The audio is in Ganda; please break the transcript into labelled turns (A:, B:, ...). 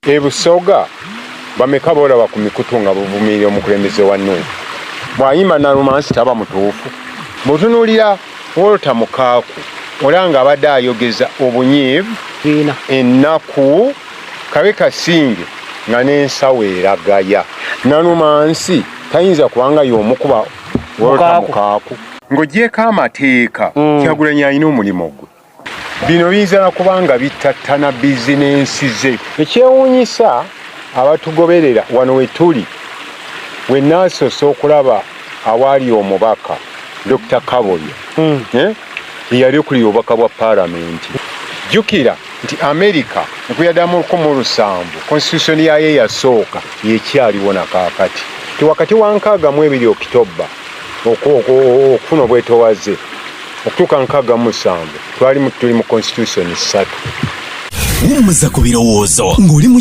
A: ebusoga bameka boolaba ku mikutu nga buvumirira omukulembeze wa Nuupu bw'ayimba Nalumansi taba mutuufu. Bw'otunuulira Walter Mukaaku olanga abadde ayogeza obunyiivu ennaku kabe kasinge nga n'ensawo eragaya. Nalumansi tayinza kubanga y'omukuba Walter Mukaaku ng'ogyeko amateeka Kyagulanyi alina omulimu gwe. Bino biyinza na kubanga bitattana bizinensi ze. Ekyewuunyisa abatugoberera wano we tuli we naasoose okulaba awaali omubaka Dr. Kaboya eyali okuli obubaka bwa paalamenti. Jjukira nti Amerika okuyaddamu 17 constitution yayo eyasooka yekyaliwo nakaakati. Ti wakati wa 62 Okitoba okufuna obwetowaze okutuuka 67 tuli mu constitution 3.
B: Wummuza ku birowoozo ng'oli mu